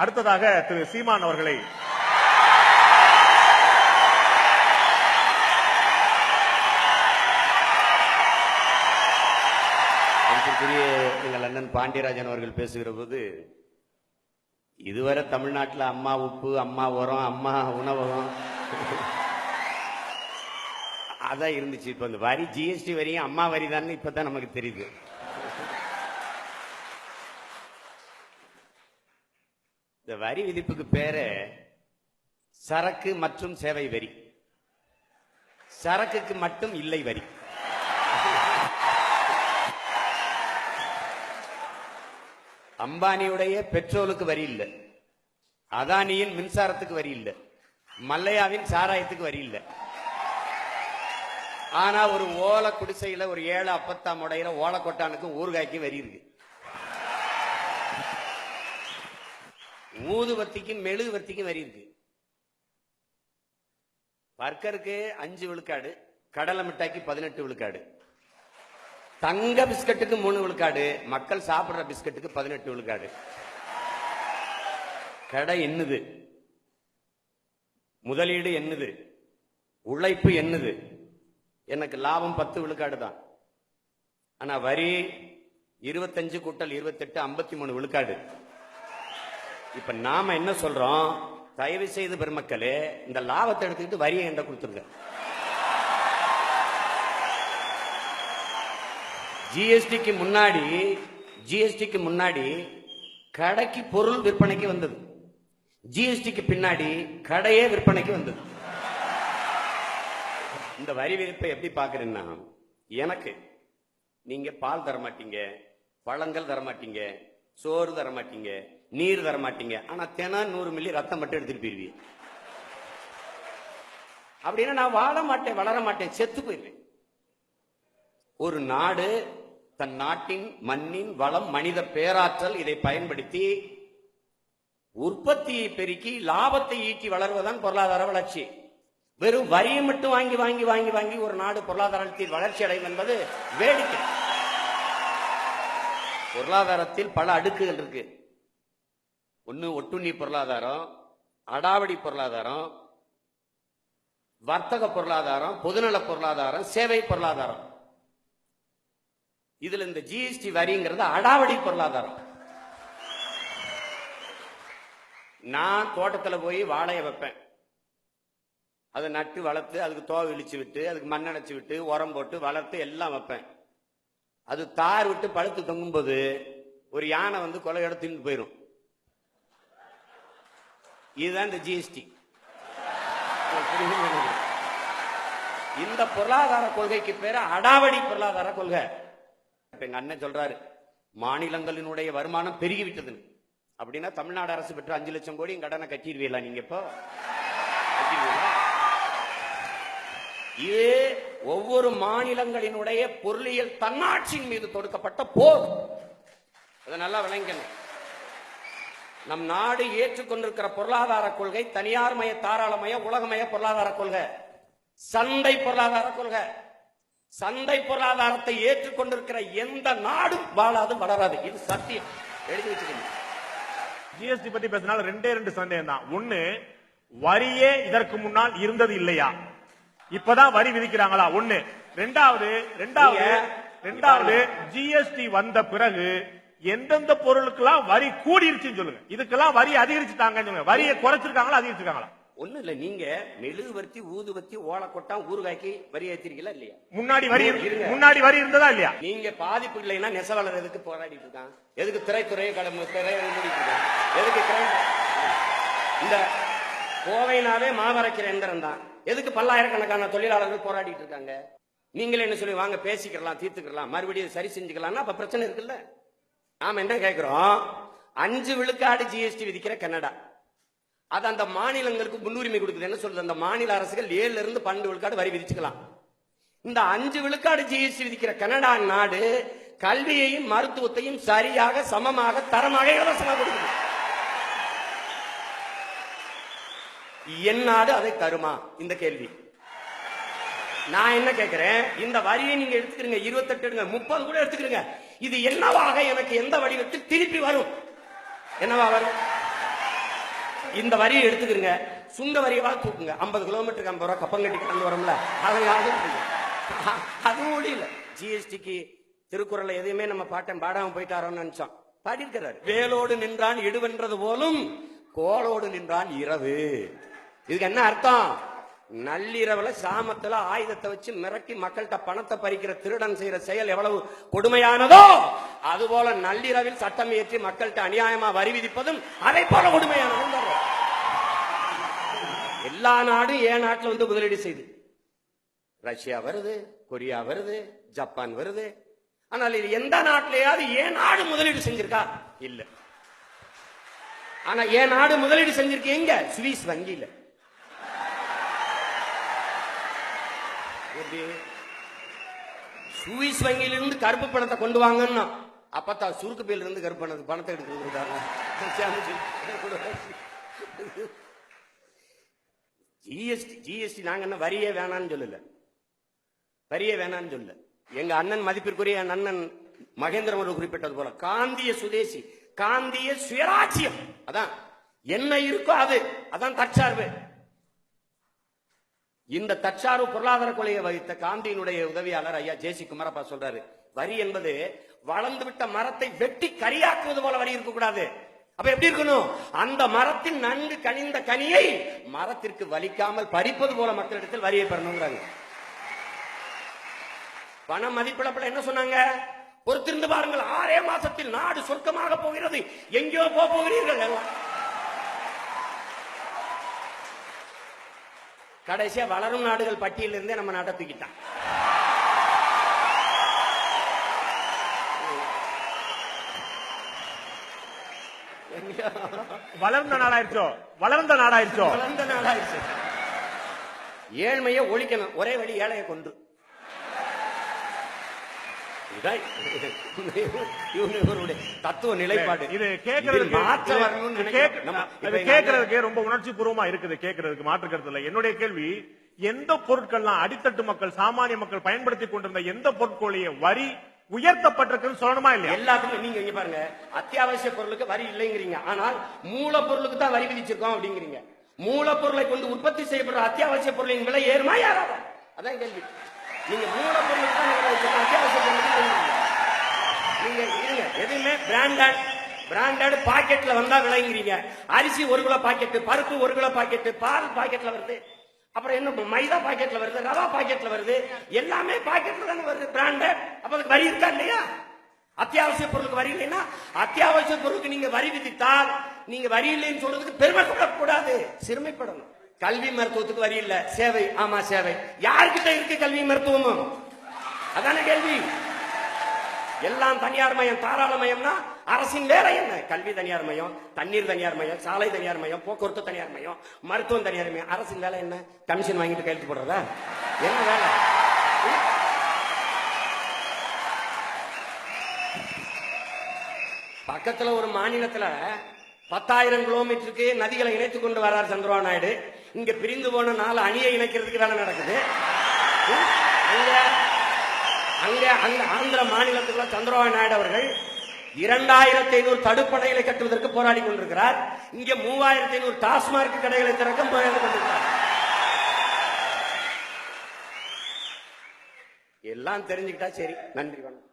அடுத்ததாக திரு சீமான் அவர்களை எங்கள் அண்ணன் பாண்டியராஜன் அவர்கள் பேசுகிற போது, இதுவரை தமிழ்நாட்டில் அம்மா உப்பு, அம்மா உரம், அம்மா உணவகம் அதான் இருந்துச்சு. இப்ப இந்த வரி ஜிஎஸ்டி வரியும் அம்மா வரி தான் இப்பதான் நமக்கு தெரியுது. இந்த வரி விதிப்புக்கு பேரு சரக்கு மற்றும் சேவை வரி. சரக்குக்கு மட்டும் இல்லை வரி. அம்பானியுடைய பெட்ரோலுக்கு வரி இல்லை, அதானியின் மின்சாரத்துக்கு வரி இல்லை, மல்லையாவின் சாராயத்துக்கு வரி இல்லை. ஆனா ஒரு ஓலை குடிசையில ஒரு 7 அப்பத்தாம் உடையில ஓலை கொட்டானுக்கும் ஊறுகாய்க்கும் வரி இருக்கு. ஊதுவத்திக்கும் மெழுகுவத்திக்கும் வரி இருக்கு. பர்கருக்கு 5 விழுக்காடு, கடலை மிட்டாய்க்கு 18 விழுக்காடு, தங்க பிஸ்கட்டுக்கு 3 விழுக்காடு, மக்கள் சாப்பிடுற பிஸ்கட்டுக்கு 18 விழுக்காடு. கடை என்னது, முதலீடு என்னது, உழைப்பு என்னது, எனக்கு லாபம் 10 விழுக்காடு தான். ஆனா வரி 25 கூட்டல் 28 53 விழுக்காடு. இப்ப நாம என்ன சொல்றோம், தயவு செய்து பெருமக்களே இந்த லாபத்தை எடுத்துக்கிட்டு வரியை என்ற கொடுத்துருங்க. ஜிஎஸ்டிக்கு முன்னாடி கடைக்கு பொருள் விற்பனைக்கு வந்தது, ஜிஎஸ்டிக்கு பின்னாடி கடையே விற்பனைக்கு வந்தது. இந்த வரி விதிப்பை எப்படி பாக்குறேன்னா, எனக்கு நீங்க பால் தர மாட்டீங்க, பழங்கள் தர மாட்டீங்க, சோறு தர மாட்டீங்க, நீர் தர மாட்டீங்க, ஆனா தினம் 100 மில்லி ரத்தம் மட்டும் எடுத்துட்டு போயிருவீங்க. அப்படின்னா நான் வாழ மாட்டேன், வளர மாட்டேன், செத்து போயிருவேன். ஒரு நாடு தன் நாட்டின் மண்ணின் வளம், மனித பேராற்றல் இதை பயன்படுத்தி உற்பத்தியை பெருக்கி லாபத்தை ஈட்டி வளர்வதுதான் பொருளாதார வளர்ச்சி. வெறும் வரியை மட்டும் வாங்கி வாங்கி வாங்கி வாங்கி ஒரு நாடு பொருளாதாரத்தில் வளர்ச்சி அடையும் என்பது வேடிக்கை. பொருளாதாரத்தில் பல அடுக்குகள் இருக்கு. ஒன்னு ஒட்டுண்ணி பொருளாதாரம், அடாவடி பொருளாதாரம், வர்த்தக பொருளாதாரம், பொதுநல பொருளாதாரம், சேவை பொருளாதாரம். இதுல இந்த ஜிஎஸ்டி வரிங்கிறது அடாவடி பொருளாதாரம். நான் தோட்டத்தில் போய் வாழையை வைப்பேன், அதை நட்டு வளர்த்து அதுக்கு தோவை இழிச்சு விட்டு அதுக்கு மண்ணடைச்சு விட்டு உரம் போட்டு வளர்த்து எல்லாம் வைப்பேன். அது தார் விட்டு பழுத்து தொங்கும்போது ஒரு யானை வந்து கொலை எடுத்துட்டு போயிடும். இதுதான் இந்த ஜிஎஸ்டி. இந்த பொருளாதார கொள்கைக்கு பேரு அடாவடி பொருளாதார கொள்கை. எங்க அண்ணன் சொல்றாரு, மாநிலங்களினுடைய வருமானம் பெருகிவிட்டது. அப்படின்னா தமிழ்நாடு அரசு பெற்ற 5 லட்சம் கோடி கடனை கட்டிடுவீங்களா நீங்க? இப்போ இது ஒவ்வொரு மாநிலங்களினுடைய பொருளியல் தன்னாட்சியின் மீது தொடுக்கப்பட்ட போர். அதை நல்லா விளங்கணும். நம் நாடு ஏற்றுக்கொண்டிருக்கிற பொருளாதார கொள்கை தனியார் மய, தாராளமய, உலகமய பொருளாதார கொள்கை, சந்தை பொருளாதார கொள்கை. சந்தை பொருளாதாரத்தை ஏற்றுக்கொண்டிருக்கிற எந்த நாடும் வாழாது, வளராது. இது சத்தியம், எழுதி வச்சுக்கணும். ஜிஎஸ்டி பத்தி பேசினால 2 சந்தேகம் தான். ஒண்ணு, வரியே இதற்கு முன்னால் இருந்தது இல்லையா, இப்பதான் வரி விதிக்கிறாங்களா? ஒண்ணு. ரெண்டாவது ஜிஎஸ்டி வந்த பிறகு எந்தெந்த பொருளுக்கெல்லாம் வரி கூடிருச்சுன்னு சொல்லுங்க. இதுக்கெல்லாம் வரி அதிகரிச்சுட்டாங்கன்னு சொல்லுங்க. வரியை குறைச்சிருக்காங்களா அதிகரிச்சிருக்காங்களா? ஒண்ணு இல்ல, நீங்க மெழுகுவர்த்தி, ஊதுவத்தி, ஓலக்கொட்டா, ஊறுகாய்க்கு வரி ஏற்றிருக்கீங்களா இல்லையா? முன்னாடி வரி இருந்ததா இல்லையா? நீங்க பாதிப்பு இல்லைன்னா நெசவாளர் எதுக்கு போராடிட்டு இருக்கான்? எதுக்கு திரைத்துறையை எதுக்கு இந்த கோவைனாவே மாவரைக்கிற எந்திரம் தான். எதுக்கு பல்லாயிரக்கணக்கான தொழிலாளர்கள் போராடிட்டு இருக்காங்க? நீங்களே என்ன சொல்லி வாங்க பேசிக்கலாம், தீர்த்துக்கலாம், மறுபடியும் சரி செஞ்சுக்கலாம். அப்ப பிரச்சனை இருக்குல்ல. நாம என்ன கேட்கிறோம், 5 விழுக்காடு ஜிஎஸ்டி விதிக்கிற கனடா, அது அந்த மாநிலங்களுக்கு முன்னுரிமை கொடுக்குது. என்ன சொல்றது, அந்த மாநில அரசுகள் 7 இருந்து 12 விழுக்காடு வரி விதிச்சுக்கலாம். இந்த 5 விழுக்காடு ஜிஎஸ்டி விதிக்கிற கனடா நாடு கல்வியையும் மருத்துவத்தையும் சரியாக, சமமாக, தரமாக, இலவசமாக கொடுக்குது. என் நாடு அதை தருமா? இந்த கேள்வி நான் என்ன கேட்கிறேன். இந்த வரியை நீங்க எடுத்துக்கிறீங்க, 28 எடுங்க, 30 கூட எடுத்துக்கிறீங்க. இது என்னவாக எனக்கு எந்த வடிவத்தில் திருப்பி வரும்? என்னவா வரும்? இந்த வரியை எடுத்துக்கிறங்க, சுங்க வரியவா தூக்குங்க. 50 கிலோமீட்டருக்கு 50 ரூபாய் கப்பம் கட்டி கடந்து வரோம்ல, அதையாவது அது முடியல. ஜிஎஸ்டிக்கு திருக்குறள்ல எதையுமே நம்ம பாட்டம் பாடாம போயிட்டாரோன்னு நினைச்சோம். பாடியிருக்கிறார், வேலோடு நின்றான் இடுவென்றது போலும் கோலோடு நின்றான் இரவு. இதுக்கு என்ன அர்த்தம்? நள்ளிரவுல சாமத்துல ஆயுதத்தை வச்சு மிரட்டி மக்கள்கிட்ட பணத்தை பறிக்கிற திருடன் செய்யற செயல் எவ்வளவு கொடுமையானதோ, அதுபோல நள்ளிரவில் சட்டம் இயற்றி மக்கள்கிட்ட அநியாயமா வரி விதிப்பதும் அதை போல கொடுமையானது. எல்லா நாடும் ஏன் நாட்டுல வந்து முதலீடு செய்து, ரஷ்யா வருது, கொரியா வருது, ஜப்பான் வருது. ஆனால் இது எந்த நாட்டிலேயாவது ஏன் நாடு முதலீடு செஞ்சிருக்கா? இல்ல. ஆனா ஏன் நாடு முதலீடு செஞ்சிருக்கு எங்க? சுவிஸ் வங்கியில. சுவிஸ் வங்கியிலிருந்து கருப்பு பணத்தை கொண்டு வாங்கன்னா அப்பதான் சுருக்கு பையில இருந்து கருப்பு பணத்தை எடுக்கிறது. ஜிஎஸ்டி நாங்க என்ன வரியே வேணான்னு சொல்லல, வரியே வேணான்னு சொல்லல. எங்க அண்ணன் மதிப்பிற்குரிய என் அண்ணன் மகேந்திரன் அவர்கள் குறிப்பிட்டது போல காந்திய சுதேசி, காந்திய சுயராட்சியம், அதான் என்ன இருக்கோ அது, அதான் தற்சார்பு. இந்த தற்சார்பு பொருளாதார கொள்கையை வகித்த காந்தியினுடைய உதவியாளர் ஐயா ஜே.சி. குமரப்பா சொல்றாரு, வரி என்பது வளர்ந்து விட்ட மரத்தை வெட்டி கரியாக்குவது போல வரி இருக்க கூடாது. அப்ப எப்படி இருக்கணும்? அந்த மரத்தின் நன்கு கனிந்த கனியை மரத்திற்கு வலிக்காமல் பறிப்பது போல மக்களிடத்தில் வரியை பெறணுங்கிறாங்க. பண மதிப்பிழப்புல என்ன சொன்னாங்க? பொறுத்திருந்து பாருங்கள், 6 மாசத்தில் நாடு சொர்க்கமாக போகிறது, எங்கேயோ போகிறீர்கள் எல்லாம். கடைசியா வளரும் நாடுகள் பட்டியலில் இருந்தே நம்ம நாட்டை தூக்கிட்டான். வளர்ந்த நாடாயிருச்சோ, வளர்ந்த நாடாயிருச்சோ, வளர்ந்த நாடாயிருச்சு. ஏழ்மையை ஒழிக்கணும், ஒரே வழி ஏழையை கொண்டு. தத்துவ நிலைப்பாடு. இது கேட்கறதுக்கு ரொம்ப உணர்ச்சி பூர்வமா இருக்குது, கேட்கறதுக்கு மாற்று கருத்து இல்லை. என்னுடைய கேள்வி, எந்த பொருட்கள்லாம் அடித்தட்டு மக்கள் சாமானிய மக்கள் பயன்படுத்தி கொண்டிருந்த எந்த பொருட்களுடைய வரி உயர்த்தப்பட்டிருக்குன்னு சொல்லணுமா இல்லையா? எல்லாத்துக்கும் நீங்க இங்க பாருங்க, அத்தியாவசிய பொருளுக்கு வரி இல்லைங்கிறீங்க, ஆனால் மூலப்பொருளுக்கு தான் வரி விதிச்சிருக்கோம் அப்படிங்கிறீங்க. மூலப்பொருளை கொண்டு உற்பத்தி செய்யப்படுற அத்தியாவசிய பொருளின் விலை ஏறுமா யாராவது? அதான் கேள்வி. நீங்க மூலப்பொருளுக்கு தான் அத்தியாவசிய பொருளுக்கு நீங்க இருங்க, எதுவுமே பிராண்டட் பாக்கெட்ல வந்தா விலைங்கிறீங்க. அரிசி 1 கிலோ பாக்கெட், பருப்பு 1 கிலோ பாக்கெட், பால் பாக்கெட்ல வருது, அப்புறம் என்ன மைதா பாக்கெட்ல வருது, ரவா பாக்கெட்ல வருது, எல்லாமே பாக்கெட்ல தானே வருது பிராண்டட். அப்ப அதுக்கு வரி இருக்கா இல்லையா? அத்தியாவசிய பொருளுக்கு வரி இல்லைன்னா, அத்தியாவசிய பொருளுக்கு நீங்க வரி விதித்தால் நீங்க வரி இல்லைன்னு சொல்றதுக்கு பெருமைப்படக்கூடாது, சிறுமைப்படணும். கல்வி மருத்துவத்துக்கு வரி இல்ல, சேவை, ஆமா சேவை. யாருக்கிட்ட இருக்கு கல்வி மருத்துவமும்? அதான கேள்வி. எல்லாம் தனியார் மயம், தாராள மயம்னா அரசின் வேலை என்ன? கல்வி தனியார் மயம், தண்ணீர் தனியார் மயம், சாலை தனியார் மயம், போக்குவரத்து தனியார் மயம், மருத்துவம் தனியார் மயம். அரசின் வேலை என்ன? கமிஷன் வாங்கிட்டு கையெழுத்து போடுறதா? என்ன வேலை? பக்கத்துல ஒரு மாநிலத்துல 10,000 கிலோமீட்டருக்கு நதிகளை இணைத்துக் கொண்டு வர்றார் சந்திரபாபு நாயுடு. இங்க பிரிந்து போன 4 அணியை இணைக்கிறதுக்கு வேலை நடக்குது. அங்க ஆந்திர மாநிலத்துக்குள்ள சந்திரபாபு நாயுடு அவர்கள் 2500 தடுப்பணைகளை கட்டுவதற்கு போராடி கொண்டிருக்கிறார். இங்க 3500 டாஸ்மாக் கடைகளை திறக்க போராடி கொண்டிருக்கிறார். எல்லாம் தெரிஞ்சுக்கிட்டா சரி. நன்றி, வணக்கம்.